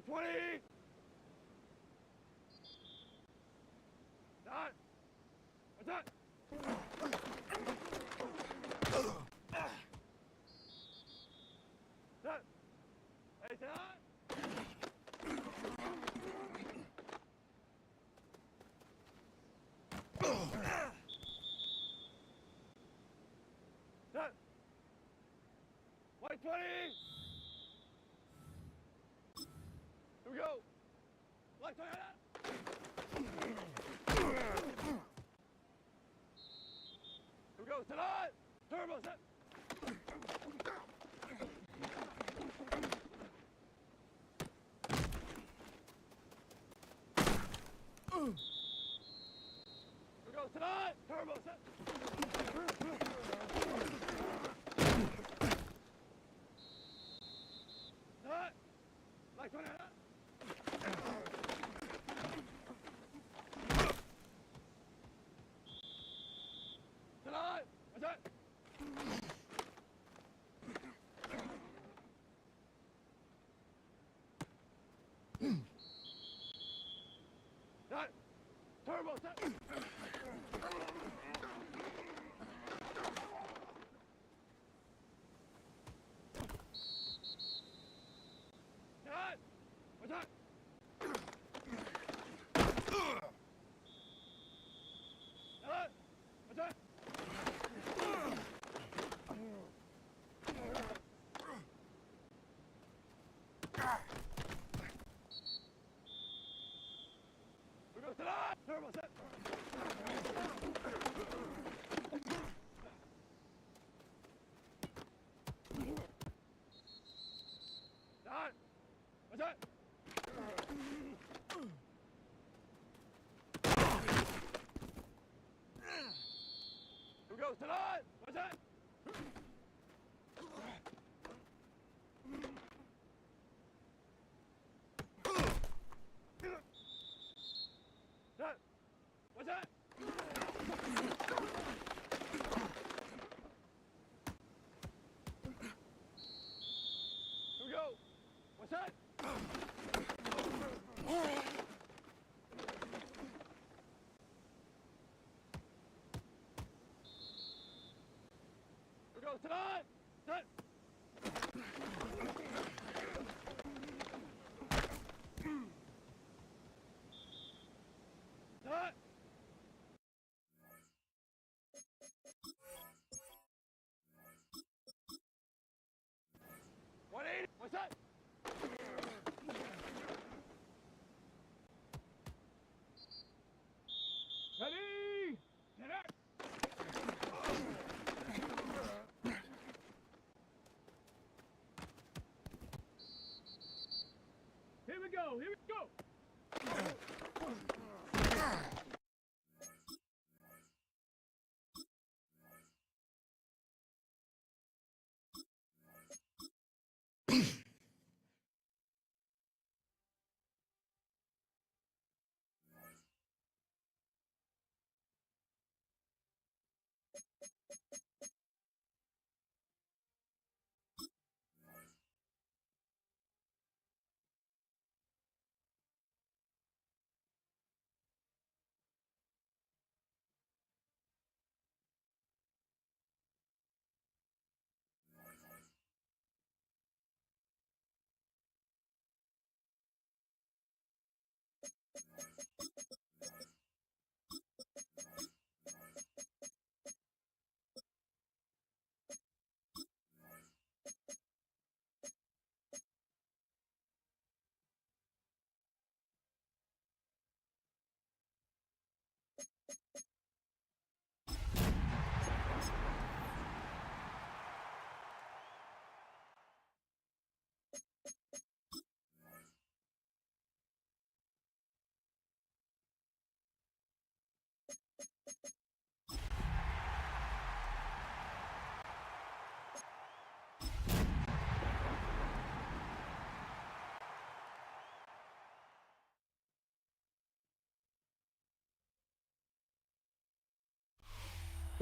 20! Done! Attack! Done! Hey, done! Done! 120! Here we go! Black Toyota! Here we go, tonight! Turbo set! Here we go, tonight! Turbo set! Tonight! Black Toyota! Tonight! What's that? That turbo set. That what's that? That what's that? We go to that turbo set. That what's that? We go to that. What's that? That what's that? Here we go. What's that? Here we go tonight. Set. Set. 180. What's that? Ready? Get it. Here we go. Here we go.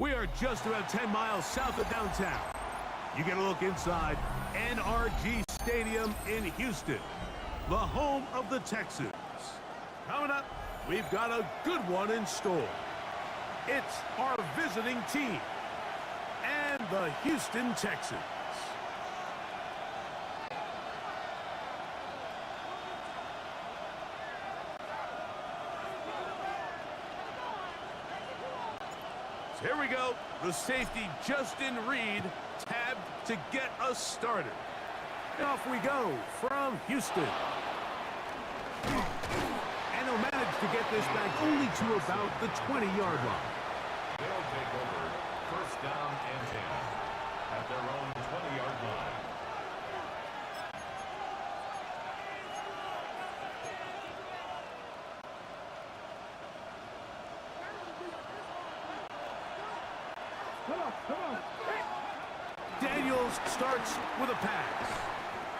We are just about 10 miles south of downtown. You get a look inside NRG Stadium in Houston. the home of the Texans. Coming up, we've got a good one in store. It's our visiting team and the Houston Texans. So here we go. The safety, Justin Reed, tabbed to get us started. Off we go from Houston. And he'll manage to get this back only to about the 20-yard line. They'll take over first down and 10 at their own 20-yard line. Daniels starts with a pass.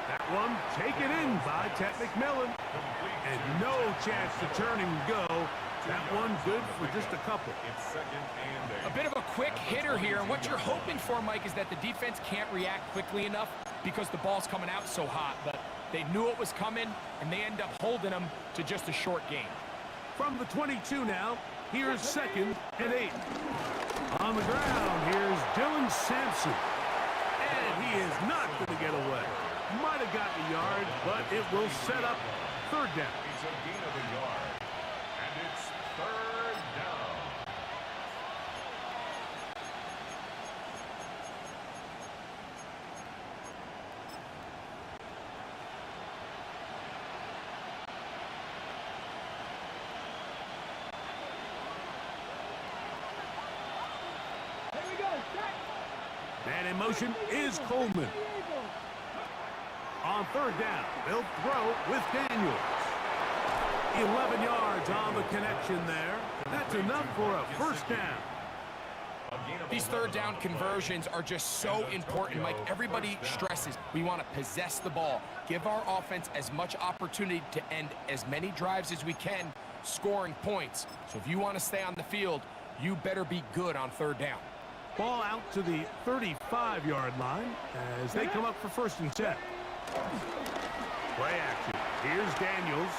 That one taken in by Ted McMillan. And no chance to turn and go. That one good for just a couple. It's second and 8. A bit of a quick hitter here. And what you're hoping for, Mike, is that the defense can't react quickly enough because the ball's coming out so hot. But they knew it was coming, and they end up holding them to just a short game. From the 22 now, here's second and 8. On the ground, here's Dylan Sampson. And he is not going to get away. Might have gotten a yard, but it will set up third down. It's a gain of a yard, and it's third down. Man in motion is Coleman. On third down, they'll throw with Daniels. 11 yards on the connection there. That's enough for a first down. These third down conversions are just so important, Mike. Everybody stresses we want to possess the ball, give our offense as much opportunity to end as many drives as we can, scoring points. So if you want to stay on the field, you better be good on third down. Ball out to the 35-yard line as they come up for first and 10. Play action. Here's Daniels.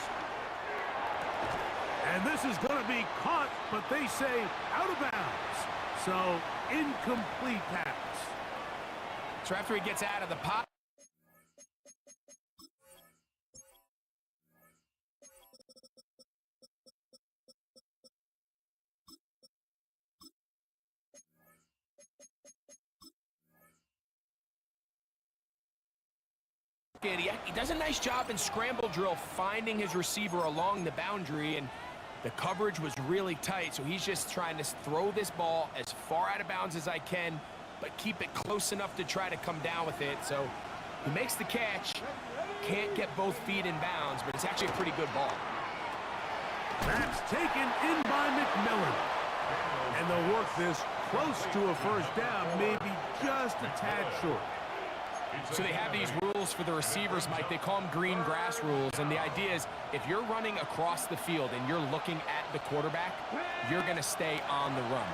And this is going to be caught, but they say out of bounds. So, incomplete pass. So after he gets out of the pot, he does a nice job in scramble drill finding his receiver along the boundary, and the coverage was really tight, so he's just trying to throw this ball as far out of bounds as I can, but keep it close enough to try to come down with it. So he makes the catch, can't get both feet in bounds, but it's actually a pretty good ball. That's taken in by McMillan. And they'll work this close to a first down, maybe just a tad short. So they have these rules for the receivers, Mike. They call them green grass rules. And the idea is if you're running across the field and you're looking at the quarterback, you're going to stay on the run.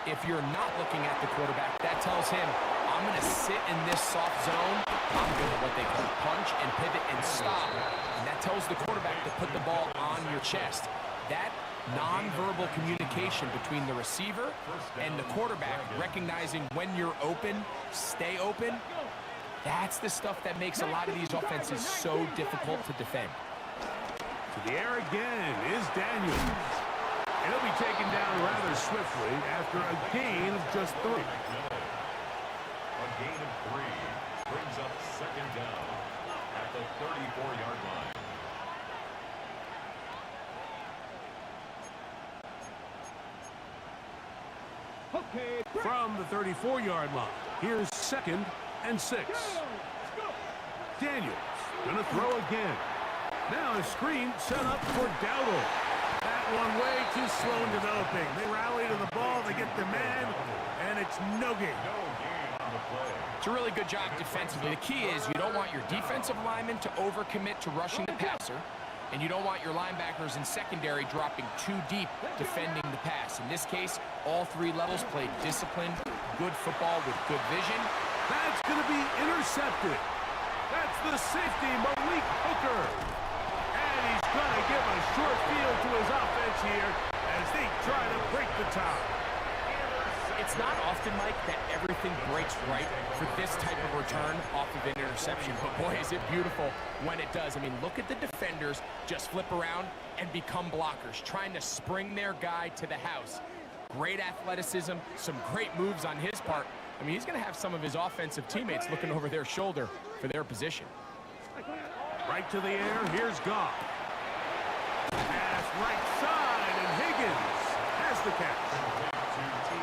If you're not looking at the quarterback, that tells him, I'm going to sit in this soft zone. I'm going to what they call punch and pivot and stop. And that tells the quarterback to put the ball on your chest. That nonverbal communication between the receiver and the quarterback, recognizing when you're open, stay open, that's the stuff that makes a lot of these offenses so difficult to defend. To the air again is Daniels. And he'll be taken down rather swiftly after a gain of just 3. A gain of 3 brings up second down at the 34-yard line. From the 34-yard line, here's second and 6. Daniels gonna throw again. Now a screen set up for Dowdle. That one way too slow in developing. They rally to the ball, they get the man, and it's no gain. It's a really good job defensively. The key is you don't want your defensive linemen to overcommit to rushing the passer, and you don't want your linebackers in secondary dropping too deep defending the pass. In this case, all 3 levels played disciplined, good football with good vision. That's going to be intercepted. That's the safety, Malik Hooker. going to give a short field to his offense here as they try to break the tie. It's not often, Mike, that everything breaks right for this type of return off of an interception. But, boy, is it beautiful when it does. I mean, look at the defenders just flip around and become blockers, trying to spring their guy to the house. Great athleticism, some great moves on his part. I mean, he's going to have some of his offensive teammates looking over their shoulder for their position. Right to the air, here's Goff. Pass right side, and Higgins has the catch.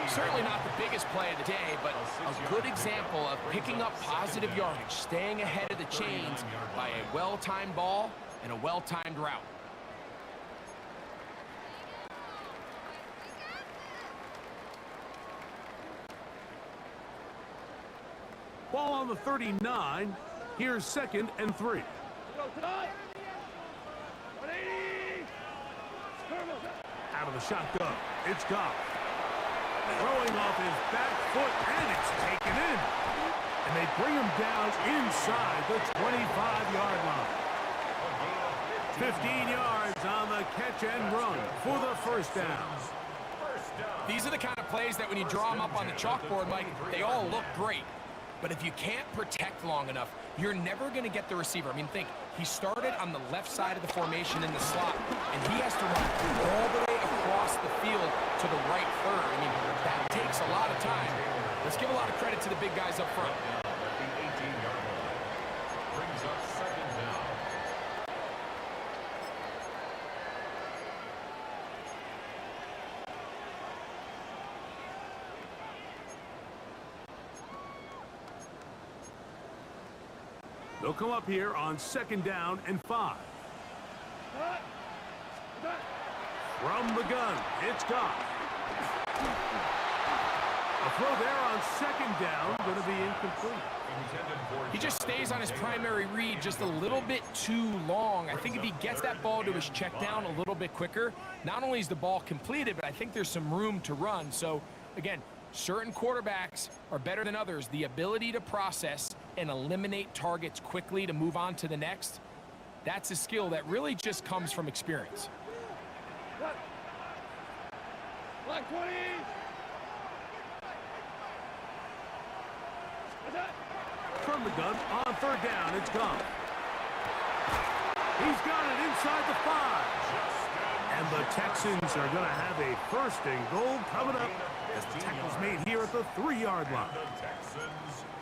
Certainly not the biggest play of the day, but a good example of picking up positive yardage, staying ahead of the chains by a well-timed ball and a well-timed route. Ball on the 39. Here's 2nd and 3. Out of the shotgun, it's Goff. Throwing off his back foot, and it's taken in. And they bring him down inside the 25-yard line. 15 yards on the catch and run for the first down. These are the kind of plays that when you draw them up on the chalkboard, Mike, they all look great. But if you can't protect long enough, you're never going to get the receiver. I mean, think, he started on the left side of the formation in the slot, and he has to run all the way across the field to the right third. I mean, that takes a lot of time. Let's give a lot of credit to the big guys up front. At the 18-yard line. Brings up 2nd down. They'll come up here on 2nd down and 5. From the gun, it's Goff. A throw there on 2nd down, going to be incomplete. He just stays on his primary read just a little bit too long. I think if he gets that ball to his check down a little bit quicker, not only is the ball completed, but I think there's some room to run. So, again, certain quarterbacks are better than others. The ability to process and eliminate targets quickly to move on to the next, that's a skill that really just comes from experience. Black 20. From the gun, on 3rd down, it's Goff. He's got it inside the 5. And the Texans are going to have a 1st and goal coming up as the tackle's made here at the 3-yard line.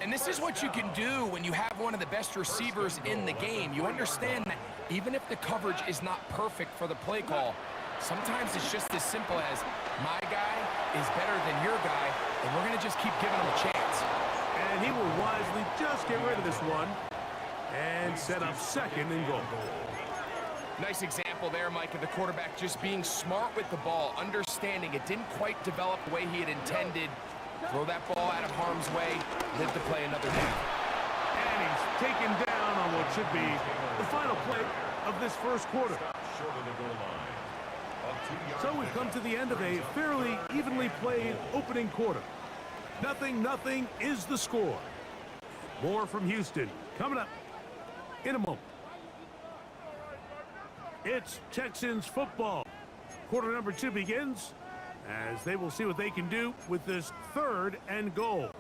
And this is what you can do when you have one of the best receivers in the game. You understand that even if the coverage is not perfect for the play call, sometimes it's just as simple as my guy is better than your guy, and we're going to just keep giving him a chance. And he will wisely just get rid of this one and set up 2nd and goal. Nice example there, Mike, of the quarterback just being smart with the ball, understanding it didn't quite develop the way he had intended. Throw that ball out of harm's way, live to play another down. And he's taken down on what should be the final play of this first quarter. Short of the goal line. So we've come to the end of a fairly evenly played opening quarter. 0-0 is the score. More from Houston coming up in a moment. It's Texans football. Quarter number 2 begins as they will see what they can do with this 3rd and goal.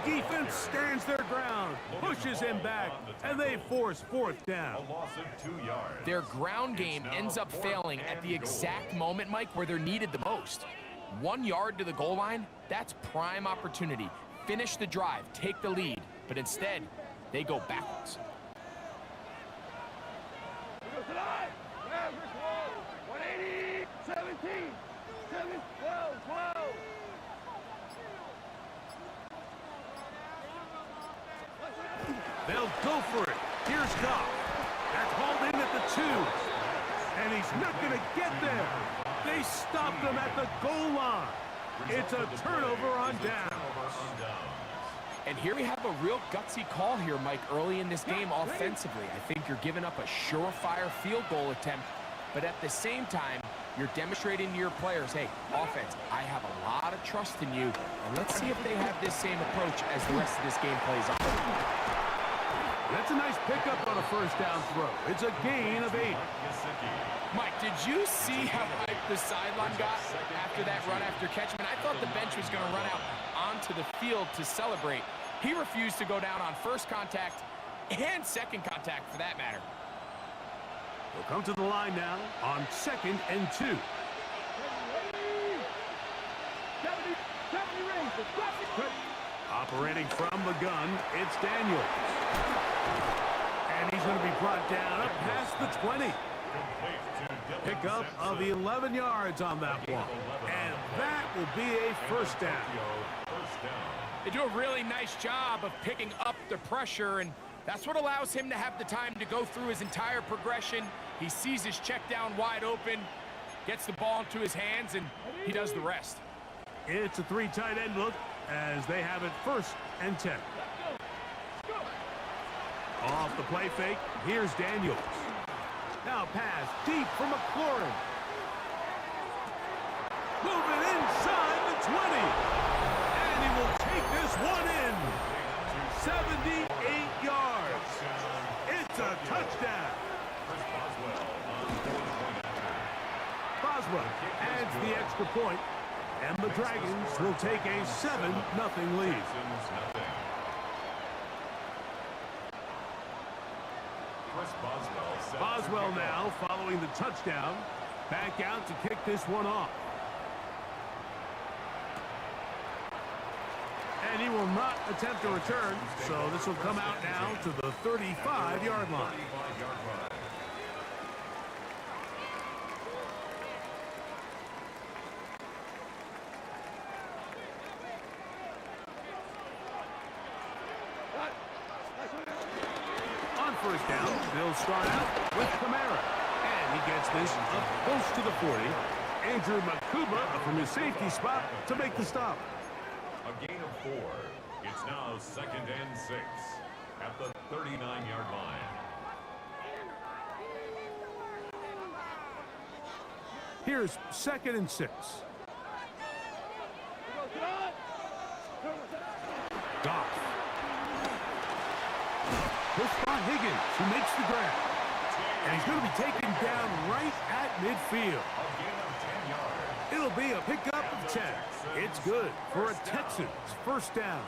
Defense stands their ground, pushes him back, and they force 4th down. A loss of 2 yards. Their ground game ends up failing at the exact moment, Mike, where they're needed the most. 1 yard to the goal line, that's prime opportunity. Finish the drive, take the lead, but instead, they go backwards. 180, 17, 7, 12, 12. They'll go for it. Here's Goff. That's hauled in at the 2. And he's not going to get there. They stopped him at the goal line. It's a turnover on down. And here we have a real gutsy call here, Mike, early in this game offensively. I think you're giving up a surefire field goal attempt, but at the same time, you're demonstrating to your players, hey, offense, I have a lot of trust in you, and let's see if they have this same approach as the rest of this game plays out. That's a nice pickup on a first down throw. It's a gain of 8. Mike, did you see how hyped the sideline got after that run after catch? I mean, I thought the bench was going to run out onto the field to celebrate. He refused to go down on first contact and second contact, for that matter. We'll come to the line now on 2nd and 2. Operating from the gun, it's Daniels. And he's going to be brought down up past the 20. Pickup of 11 yards on that one. And that will be a first down. They do a really nice job of picking up the pressure, and that's what allows him to have the time to go through his entire progression. He sees his check down wide open, gets the ball into his hands, and he does the rest. It's a 3 tight end look as they have it 1st and 10. Off the play fake, here's Daniels. Now pass deep for McLaurin. Moving inside the 20. And he will take this one in. 78 yards. It's a touchdown. Boswell adds the extra point, and the Dragons will take a 7-0 lead. Boswell now following the touchdown. Back out to kick this one off. And he will not attempt a return, so this will come out now to the 35-yard line. On first down, they'll start out with Kamara. And he gets this up close to the 40. Andrew Makuba from his safety spot to make the stop. A gain of 4. It's now 2nd and 6 at the 39-yard line. Here's 2nd and 6. Goff. Pushed by Higgins, who makes the grab. And he's going to be taken down right at midfield. A gain of 10 yards. It'll be a pickup of 10. It's good for a Texans first down.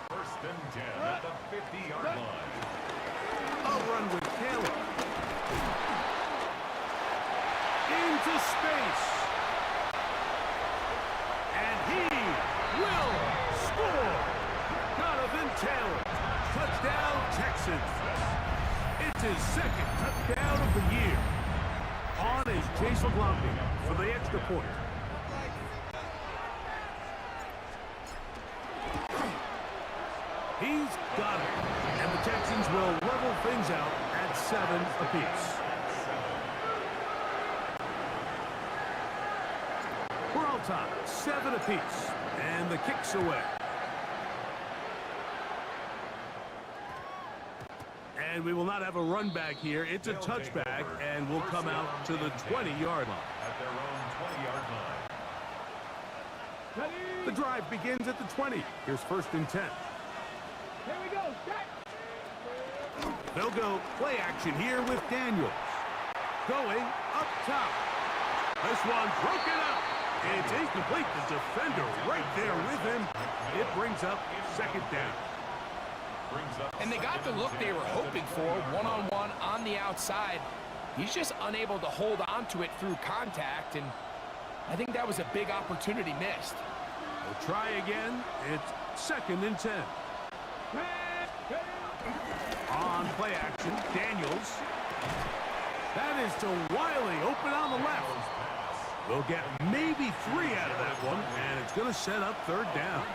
1st and 10 at the 50-yard line. A run with Taylor. Into space. And he will score. Jonathan Taylor. Touchdown, Texans. It's his 2nd touchdown of the year. On is Chase McLaughlin for the extra point. He's got it. And the Texans will level things out at 7 apiece. We're all tied, 7 apiece. And the kick's away. And we will not have a run back here. It's a touchback, and will come out to the 20-yard line. At their own 20-yard line. The drive begins at the 20. Here's 1st and 10. Here we go. They'll go play action here with Daniels. Going up top. This one broken up. It's incomplete. The defender right there with him. It brings up 2nd down. And they got the look they were hoping for, one-on-one on the outside. He's just unable to hold on to it through contact, and I think that was a big opportunity missed. We'll try again. It's 2nd and 10. On play action, Daniels. That is to Wiley, open on the left. They'll get maybe 3 out of that one, and it's going to set up 3rd down.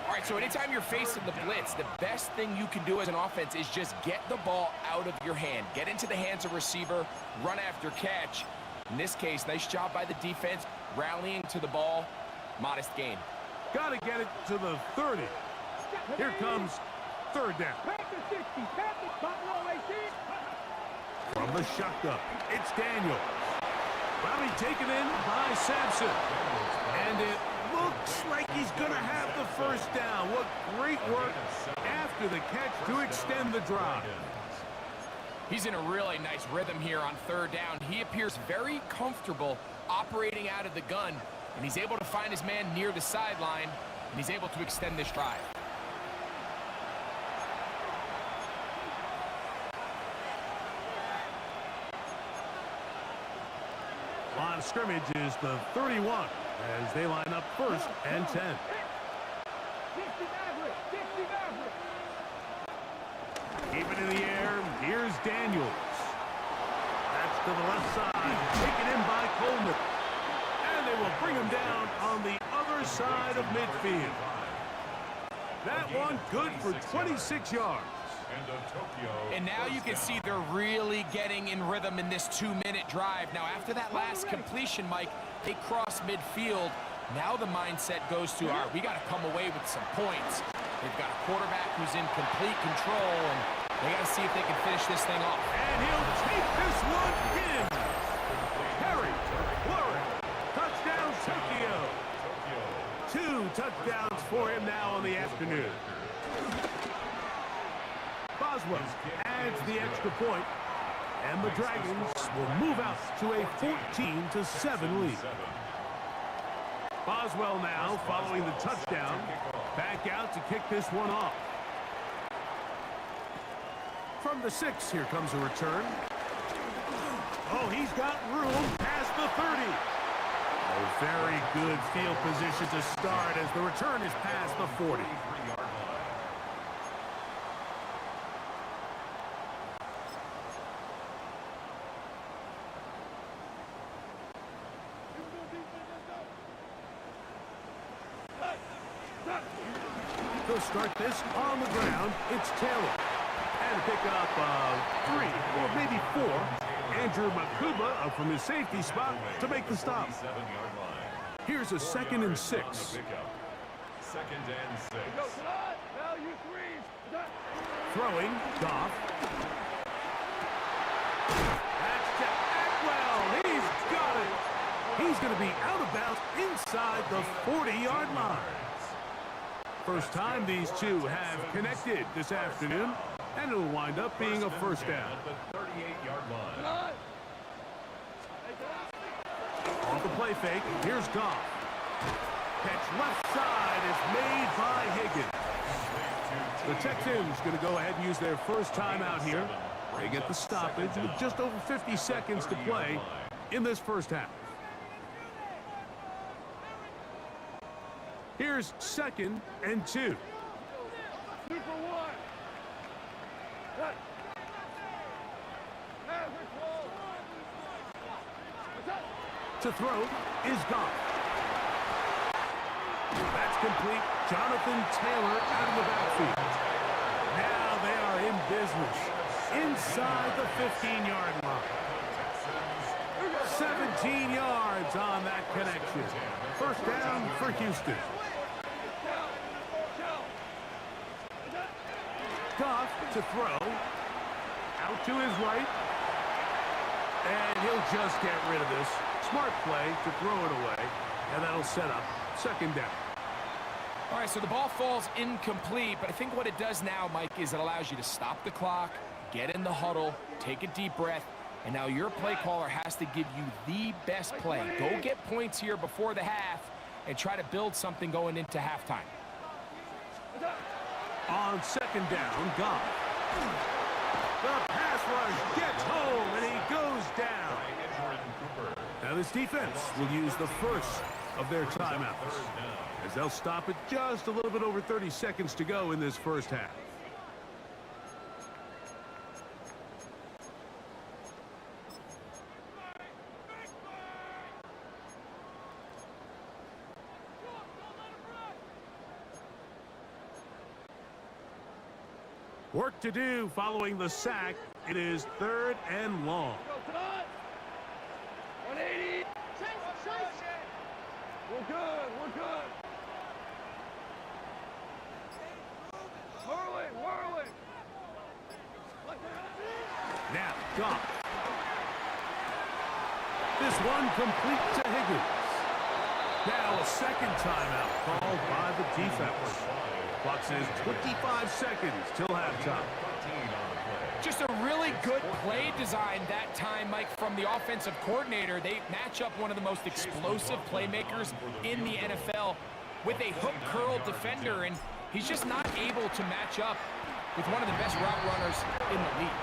All right, so anytime you're facing the blitz, the best thing you can do as an offense is just get the ball out of your hand. Get into the hands of receiver, run after catch. In this case, nice job by the defense, rallying to the ball. modest gain. Got to get it to the 30. Here comes third down. From the shotgun, it's Daniels. Probably taken in by Sampson. And it looks like he's going to have the first down. What great work after the catch to extend the drive. He's in a really nice rhythm here on third down. He appears very comfortable operating out of the gun, and he's able to find his man near the sideline, and he's able to extend this drive. Line of scrimmage is the 31 as they line up first and 10. Keep it in the air. Here's Daniels. That's to the left side. Taken in by Coleman. And they will bring him down on the other side of midfield. That one good for 26 yards. And now you can see they're really getting in rhythm in this 2-minute drive. Now, after that last completion, Mike, they cross midfield. Now the mindset goes to, all right, we got to come away with some points. They've got a quarterback who's in complete control, and they got to see if they can finish this thing off. And he'll take this one in. Harry, Warren, touchdown Tokyo. 2 touchdowns for him now on the afternoon. Boswell adds the extra point, and the Dragons will move out to a 14-7 lead. Boswell now, following the touchdown, back out to kick this one off. From the 6, here comes a return. Oh, he's got room past the 30. A very good field position to start as the return is past the 40. They'll start this on the ground. It's Taylor. And a pick up 3 or maybe 4. Andrew Makuba up from his safety spot to make the stop. Here's a 2nd and 6. 2nd and 6. Throwing, Goff. That's to Atwell. He's got it. He's going to be out of bounds inside the 40-yard line. First time these two have connected this afternoon, and it'll wind up being a first down. The 38-yard line. Off the play fake, here's Goff. Catch left side is made by Higgins. The Texans going to go ahead and use their first timeout here. They get the stoppage with just over 50 seconds to play in this first half. Here's 2nd and 2. To throw is Goff. That's complete. Jonathan Taylor out of the backfield. Now they are in business inside the 15-yard line. 17 yards on that connection. First down for Houston. Goff to throw. Out to his right. And he'll just get rid of this. Smart play to throw it away. And that'll set up 2nd down. All right, so the ball falls incomplete, but I think what it does now, Mike, is it allows you to stop the clock, get in the huddle, take a deep breath, and now your play caller has to give you the best play. Go get points here before the half and try to build something going into halftime. On 2nd down, Goff. The pass rush gets home, and he goes down. Now this defense will use the first of their timeouts, as they'll stop it just a little bit over 30 seconds to go in this first half. Work to do following the sack. It is 3rd and long. 180. We're good. We're good. Goff. This one complete to Higgins. Now a second timeout called by the defense. Clock says 25 seconds till halftime. Just a really good play design that time, Mike, from the offensive coordinator. They match up one of the most explosive playmakers in the NFL with a hook curl defender, and he's just not able to match up with one of the best route runners in the league.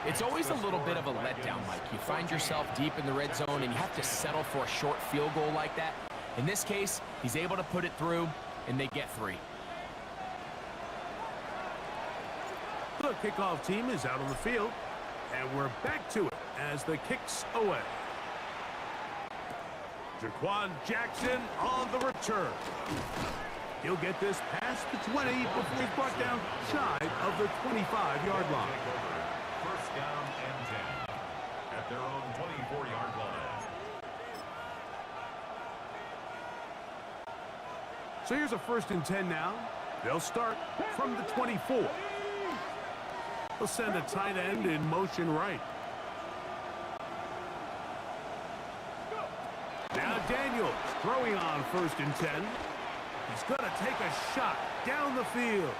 It's always a little bit of a letdown, Mike. You find yourself deep in the red zone, and you have to settle for a short field goal like that. In this case, he's able to put it through, and they get 3. The kickoff team is out on the field, and we're back to it as the kick's away. Jaquan Jackson on the return. He'll get this past the 20 before he's brought down shy of the 25-yard line. First down and 10 at their own 24-yard line. So here's a 1st and 10 now. They'll start from the 24. They'll send a tight end in motion right. Now Daniels throwing on 1st and 10. He's going to take a shot down the field.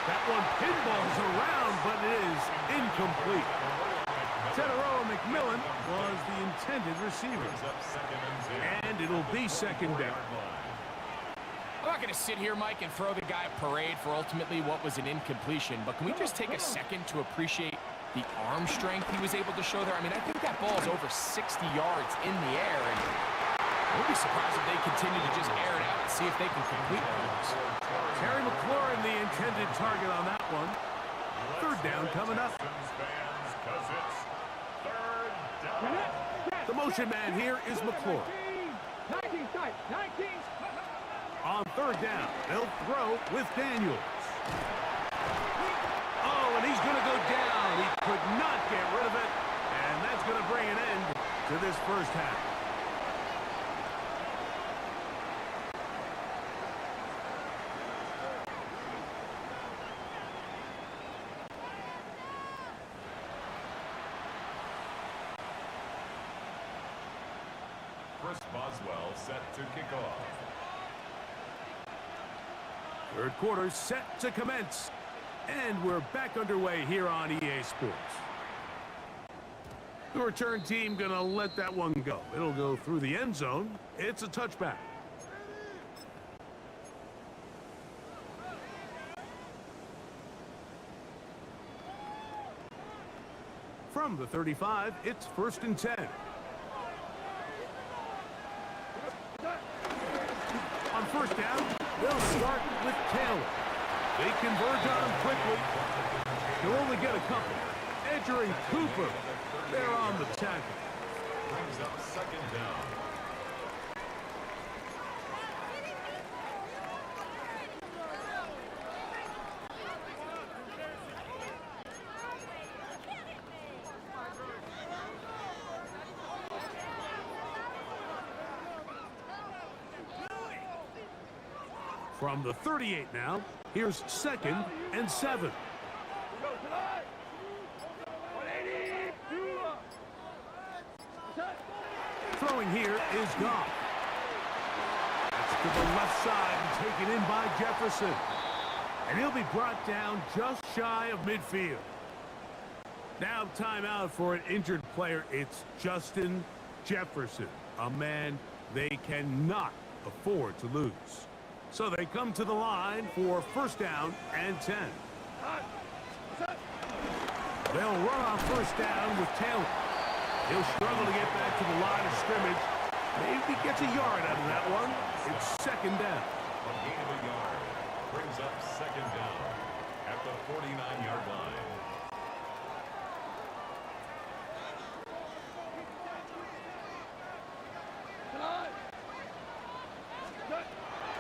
That one pinballs around, but it is incomplete. Teteroa McMillan was the intended receiver. And it'll be 2nd down. I'm not going to sit here, Mike, and throw the guy a parade for ultimately what was an incompletion, but can we just take a second to appreciate the arm strength he was able to show there? I mean, I think that ball is over 60 yards in the air, and I would be surprised if they continue to just air it out and see if they can complete those. Terry McLaurin, the intended target on that one. 3rd down coming up. The motion man here is McLaurin. 19 tight, 19. On 3rd down, they'll throw with Daniels. Oh, and he's going to go down. He could not get rid of it, and that's going to bring an end to this first half. Chris Boswell set to kick off. 3rd quarter set to commence. And we're back underway here on EA Sports. The return team gonna let that one go. It'll go through the end zone. It's a touchback. From the 35, it's 1st and 10. On 1st down, they'll start with Taylor. They converge on him quickly. He'll only get a couple. Edger and Cooper, they're on the tackle. Brings up 2nd down. From the 38 now, here's 2nd and 7. Throwing here is Goff. That's to the left side and taken in by Jefferson. And he'll be brought down just shy of midfield. Now timeout for an injured player. It's Justin Jefferson, a man they cannot afford to lose. So they come to the line for 1st down and 10. They'll run on 1st down with Taylor. He'll struggle to get back to the line of scrimmage. Maybe gets a yard out of that one. It's 2nd down. A gain of a yard brings up 2nd down at the 49-yard line.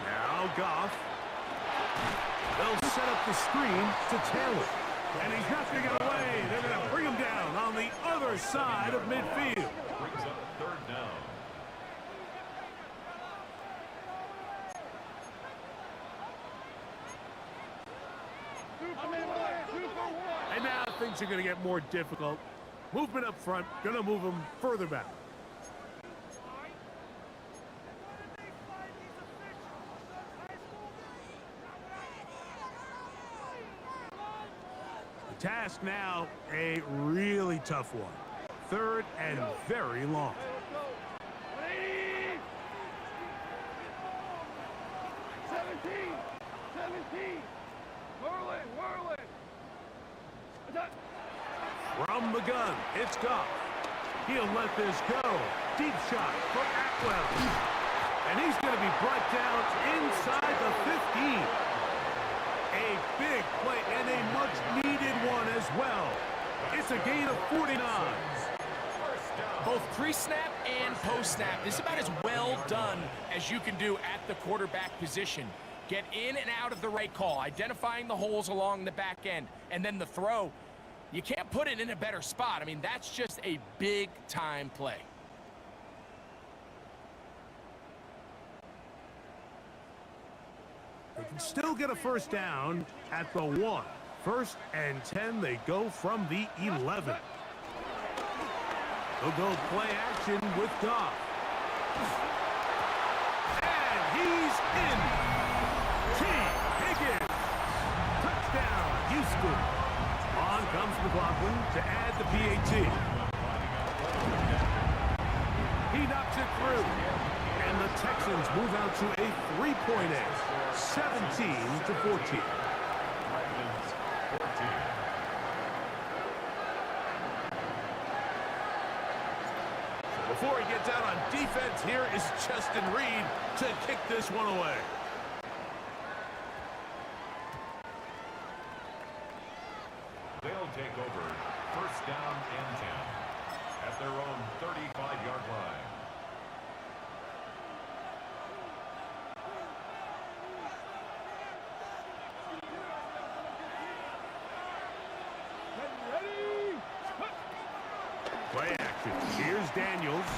Now Goff. They'll set up the screen to Taylor. And he's not going to get away. They're going to bring him down on the other side of midfield. Brings up 3rd down. And now things are going to get more difficult. Movement up front, going to move them further back. The task now, a really tough one. 3rd and very long. 17. Whirling. Attack. From the gun, it's Goff. He'll let this go. Deep shot for Atwell. And he's going to be brought down inside the 15. A big play and a much-needed one as well. It's a gain of 49. Both pre-snap and post-snap, this is about as well done as you can do at the quarterback position. Get in and out of the right call, identifying the holes along the back end, and then the throw. You can't put it in a better spot. I mean, that's just a big-time play. They can still get a first down at the 1. 1st and 10, they go from the 11. They'll go play action with Goff. And he's in. T. Higgins. Touchdown, Houston. On comes McLaughlin to add the PAT. He knocks it through. And the Texans move out to a 3-point edge, 17-14. Before he gets out on defense, here is Justin Reed to kick this one away. They'll take over 1st down and 10 at their own 35-yard line. Play action. Here's Daniels.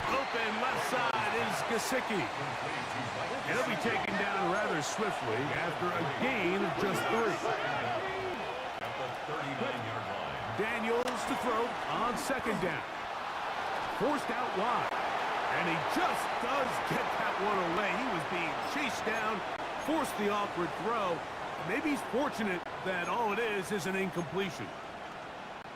Open left side is Gesicki. And he'll be taken down rather swiftly after a gain of just 3. At the 39-yard line. Daniels to throw on 2nd down. Forced out wide. And he just does get that one away. He was being chased down, forced the awkward throw. Maybe he's fortunate that all it is an incompletion.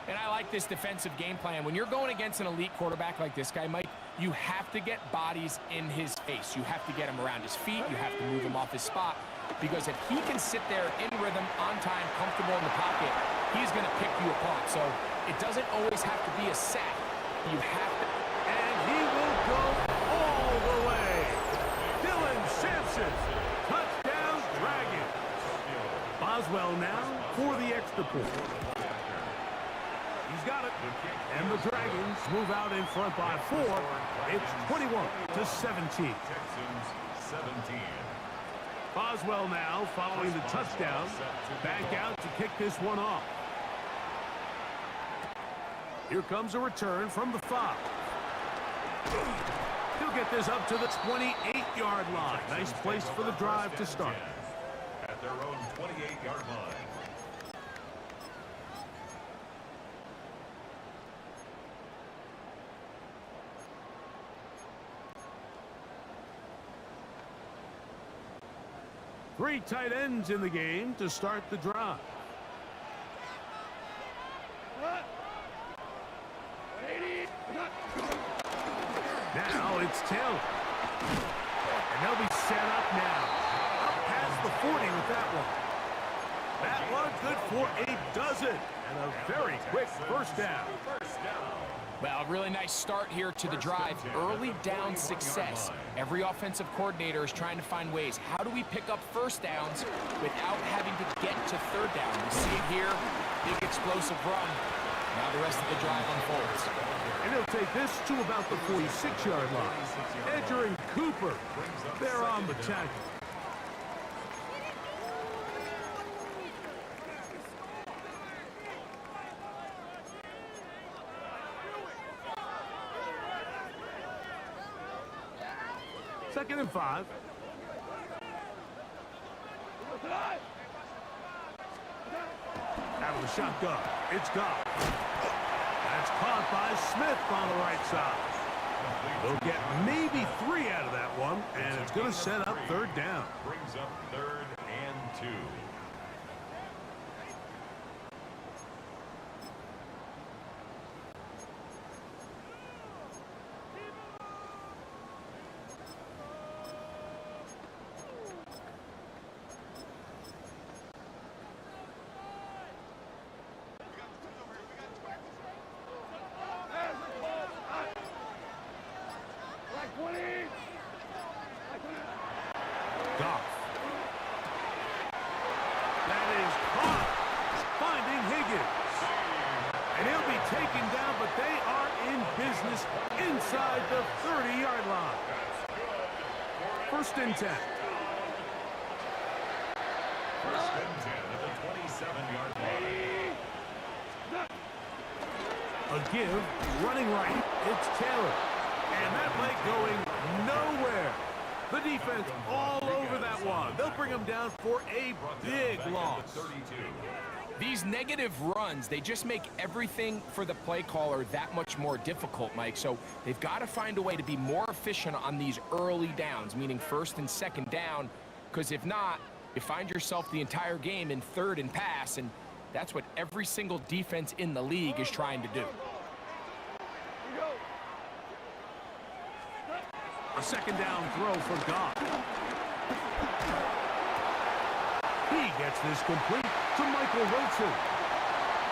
And I like this defensive game plan. When you're going against an elite quarterback like this guy, Mike, you have to get bodies in his face. You have to get him around his feet. You have to move him off his spot. Because if he can sit there in rhythm, on time, comfortable in the pocket, he's going to pick you apart. So it doesn't always have to be a sack. You have to. And he will go all the way. Dylan Sampson. Touchdown, Dragons. Boswell now for the extra point. He's got it. And the Dragons move out in front by 4. It's 21-17. Texans 17. Boswell now following the touchdown. Back out to kick this one off. Here comes a return from the 5. He'll get this up to the 28-yard line. Nice place for the drive to start. At their own 28-yard line. Three tight ends in the game to start the drive. Now it's Taylor. And they'll be set up now. Up past the 40 with that one. That one good for a dozen. And a very quick first down. Well, a really nice start here to the drive. Early down success. Every offensive coordinator is trying to find ways. How do we pick up first downs without having to get to 3rd down? We see it here. Big explosive run. Now the rest of the drive unfolds. And he'll take this to about the 46-yard line. Edger and Cooper, they're on the tackle. Second and 5. That'll the shotgun. It's gone. That's caught by Smith on the right side. They'll get maybe 3 out of that one, and it's going to set up third down. Brings up 3rd and 2. Goff. That is caught. Finding Higgins. And he'll be taken down, but they are in business inside the 30-yard line. 1st and 10. 1st and 10 at the 27-yard line. A give, running right, it's Taylor. And that play going nowhere. The defense all over that one. They'll bring him down for a big loss. 32. These negative runs, they just make everything for the play caller that much more difficult, Mike. So they've got to find a way to be more efficient on these early downs, meaning 1st and 2nd down, because if not, you find yourself the entire game in 3rd and pass, and that's what every single defense in the league is trying to do. A 2nd down throw for Goff. He gets this complete to Michael Wilson.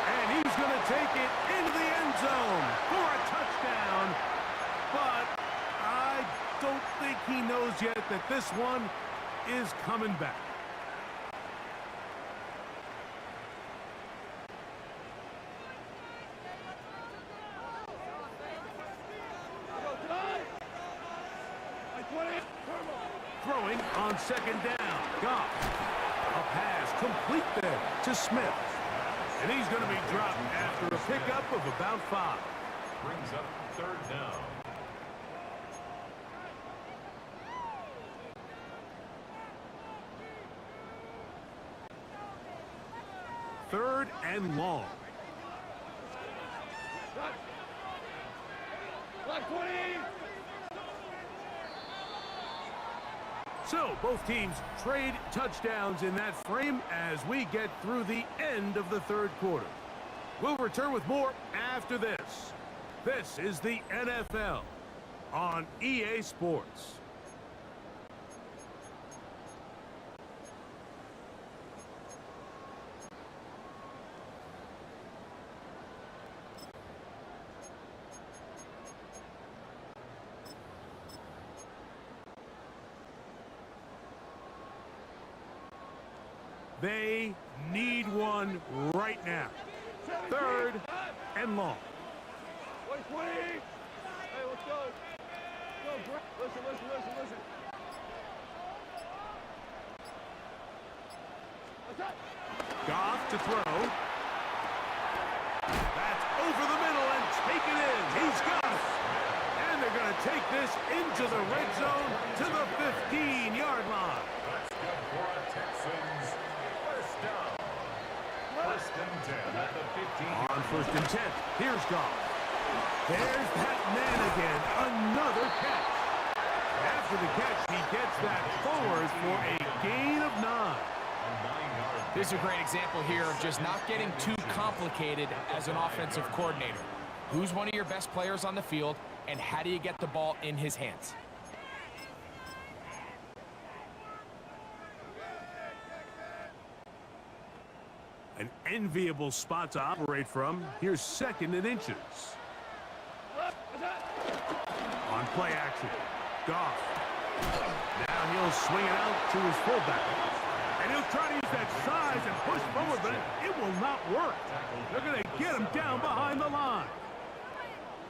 And he's going to take it into the end zone for a touchdown. But I don't think he knows yet that this one is coming back. Throwing on 2nd down. Goff. A pass complete there to Smith. And he's going to be dropped after a pickup of about 5. Brings up 3rd down. Third and long. So, both teams trade touchdowns in that frame as we get through the end of the 3rd quarter. We'll return with more after this. This is the NFL on EA Sports. They need one right now. 3rd and long. 20. Hey, let's go. Listen. Goff to throw. That's over the middle and taken in. He's got it. And they're going to take this into the red zone to the 15-yard line. That's good for a Texans 1st down. 1st and 10 at the 15. On 1st and 10, here's Goff. There's that man again. Another catch. After the catch, he gets that forward for a gain of 9. This is a great example here of just not getting too complicated as an offensive coordinator. Who's one of your best players on the field, and how do you get the ball in his hands? An enviable spot to operate from. Here's 2nd and inches. On play action, Goff. Now he'll swing it out to his fullback. And he'll try to use that size and push forward, but it will not work. They're going to get him down behind the line.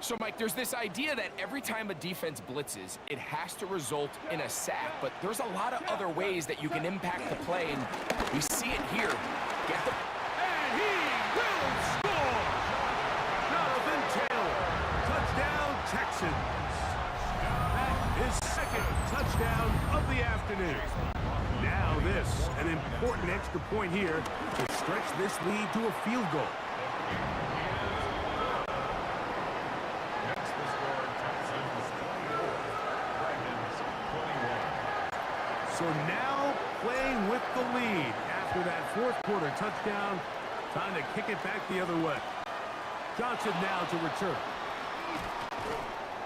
So, Mike, there's this idea that every time a defense blitzes, it has to result in a sack, but there's a lot of other ways that you can impact the play, and we see it here. Get the... And he will score! Jonathan Taylor, touchdown Texans. That is 2nd touchdown of the afternoon. Now this, an important extra point here to stretch this lead to a field goal. Next, the score, Texans 24, Dragons 21. So now playing with the lead after that fourth quarter touchdown. Time to kick it back the other way. Johnson now to return.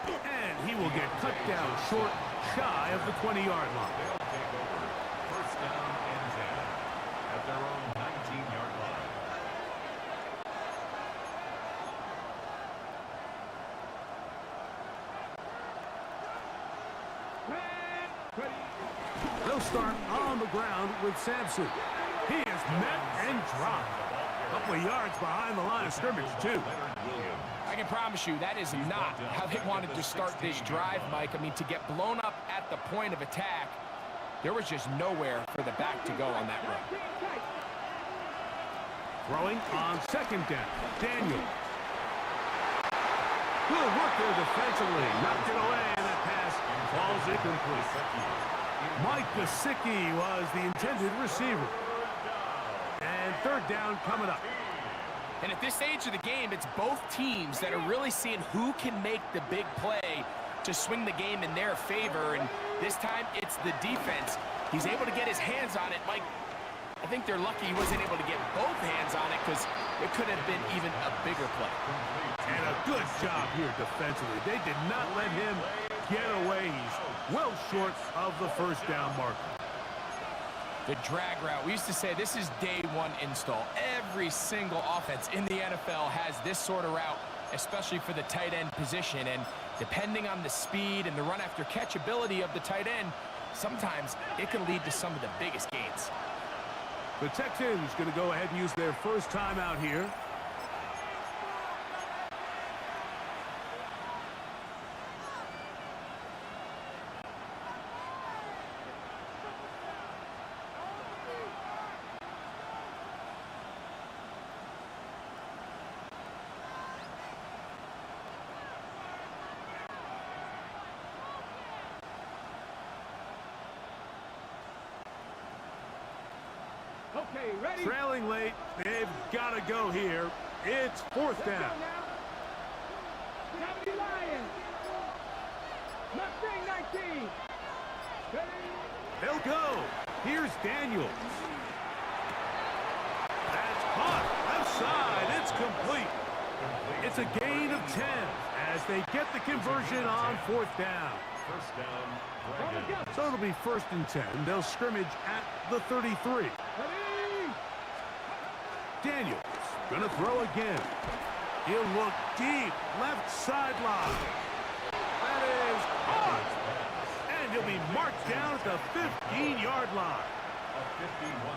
And he will get cut down short, shy of the 20-yard line. They'll take over first down and 10 at their own 19-yard line. They'll start on the ground with Sampson. He is met and dropped. A couple of yards behind the line of scrimmage, too. I can promise you that is not how they wanted to start this drive, Mike. I mean, to get blown up at the point of attack, there was just nowhere for the back to go on that run. Throwing on second down, Daniel. Good work there defensively. Knocked it away, and that pass falls incomplete. Mike Gesicki was the intended receiver. And third down coming up. And at this stage of the game, it's both teams that are really seeing who can make the big play to swing the game in their favor. And this time, it's the defense. He's able to get his hands on it. Mike, I think they're lucky he wasn't able to get both hands on it because it could have been even a bigger play. And a good job here defensively. They did not let him get away. He's well short of the first down marker. The drag route. We used to say this is day one install. Every single offense in the NFL has this sort of route, especially for the tight end position. And depending on the speed and the run after catch ability of the tight end, sometimes it can lead to some of the biggest gains. The Texans going to go ahead and use their first timeout here. Okay, ready? Trailing late, they've got to go here. It's fourth down. Cavity Lions. Mustang 19. Ready? They'll go. Here's Daniels. That's caught. Left side. It's complete. It's a gain of 10 as they get the conversion on fourth down. First down, Dragons. So it'll be first and 10. They'll scrimmage at the 33. Ready? Daniels gonna throw again. He'll look deep, left sideline. That is caught. And he'll be marked down at the 15-yard line.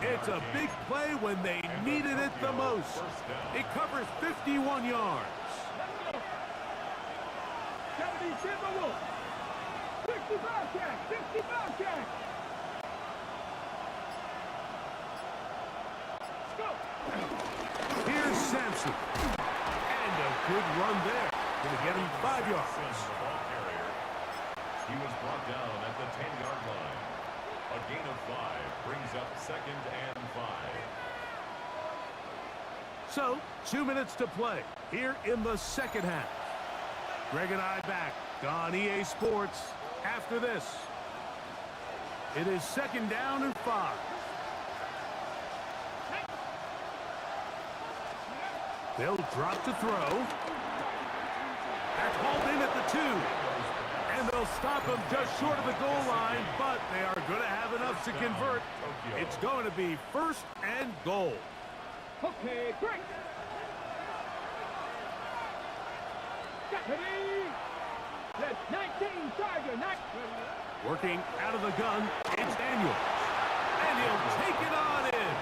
It's a big play when they needed it the most. It covers 51 yards. 70 Timberwolves. 60 Bobcats. 60 Bobcats. Here's Sampson. And a good run there. Gonna get him 5 yards. He was brought down at the 10-yard line. A gain of 5 brings up second and 5. So, 2 minutes to play here in the second half. Greg and I back on EA Sports after this. It is second down and 5. They'll drop to throw. That's hauled in at the 2. And they'll stop him just short of the goal line, but they are going to have enough to convert. It's going to be first and goal. Okay, great. Ready? That's 19 Tiger. Working out of the gun, it's Daniels. And he'll take it on in.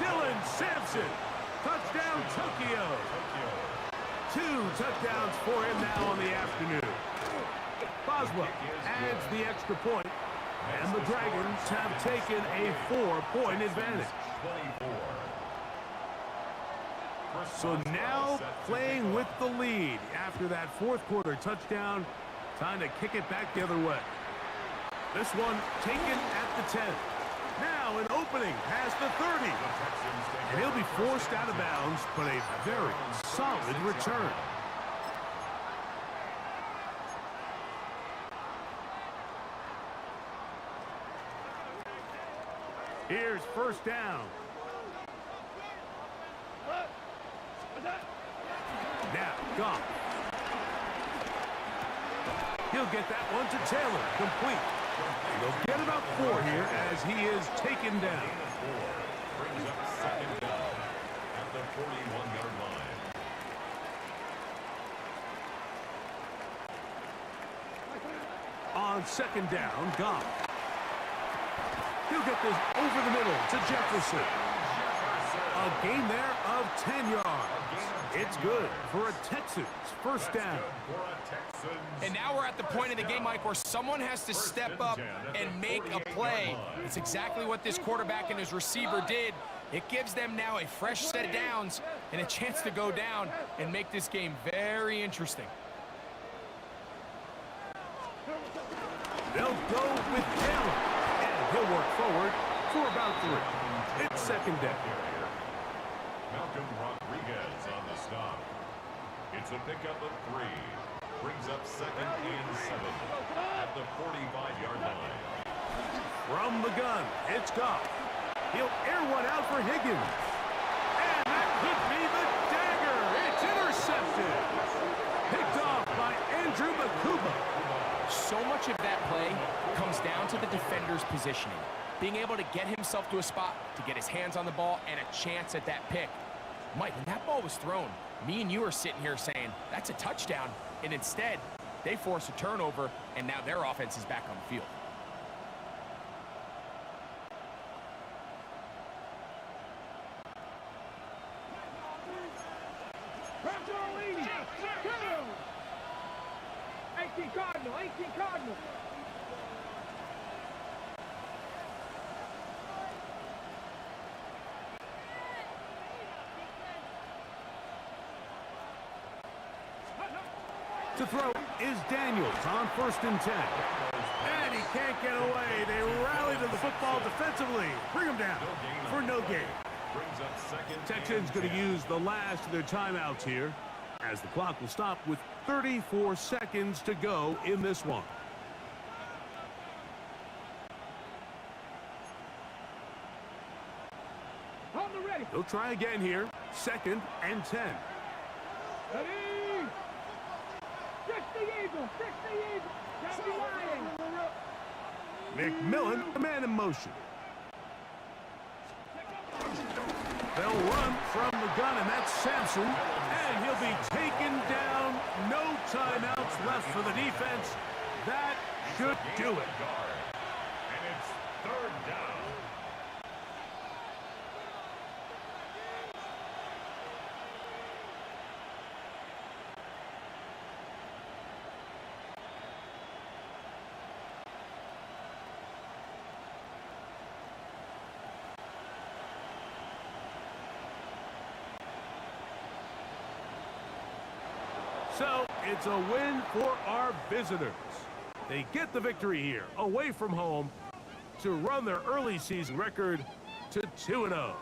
Dylan Sampson. Touchdown, Tokyo. 2 touchdowns for him now on the afternoon. Boswell adds the extra point, and the Dragons have taken a 4-point advantage. So now playing with the lead after that fourth quarter touchdown, time to kick it back the other way. This one taken at the 10. opening past the 30. And he'll be forced out of bounds, but a very solid return. Here's first down. Now, Goff. He'll get that one to Taylor, complete. They'll get about 4 here as he is taken down. Brings up second down at the 41-yard line. On second down, Goff. He'll get this over the middle to Jefferson. A gain there of 10 yards. It's good for a Texans first down. And now we're at the point of the game, Mike, where someone has to step up and make a play. It's exactly what this quarterback and his receiver did. It gives them now a fresh set of downs and a chance to go down and make this game very interesting. They'll go with Taylor, and he'll work forward for about 3. It's second down. Malcolm Rodriguez on the stop. It's a pickup of 3. Brings up second and 7 at the 45-yard line. From the gun, it's Goff. He'll air one out for Higgins. And that could be the dagger. It's intercepted. Picked off by Andrew Makuba. So much of that play comes down to the defender's positioning. Being able to get himself to a spot, to get his hands on the ball, and a chance at that pick. Mike, when that ball was thrown, me and you are sitting here saying, that's a touchdown. And instead, they force a turnover, and now their offense is back on the field. Cardinal. To throw is Daniels on first and 10. And he can't get away. They rally to the football defensively. Bring him down for no gain. Texans going to use the last of their timeouts here, as the clock will stop with 34 seconds to go in this one. They'll try again here. Second and 10. Ready? Fix the eagle! Fix the eagle! Can't be lying! McMillan, the man in motion. They'll run from the gun, and that's Sampson. And he'll be taken down. No timeouts left for the defense. That should do it. And it's third down. So, it's a win for our visitors. They get the victory here, away from home, to run their early season record to 2-0.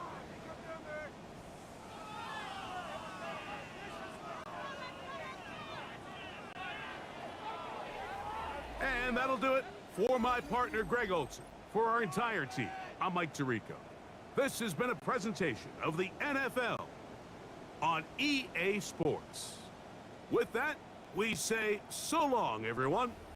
And that'll do it for my partner, Greg Olson. For our entire team, I'm Mike Tirico. This has been a presentation of the NFL on EA Sports. With that, we say so long, everyone.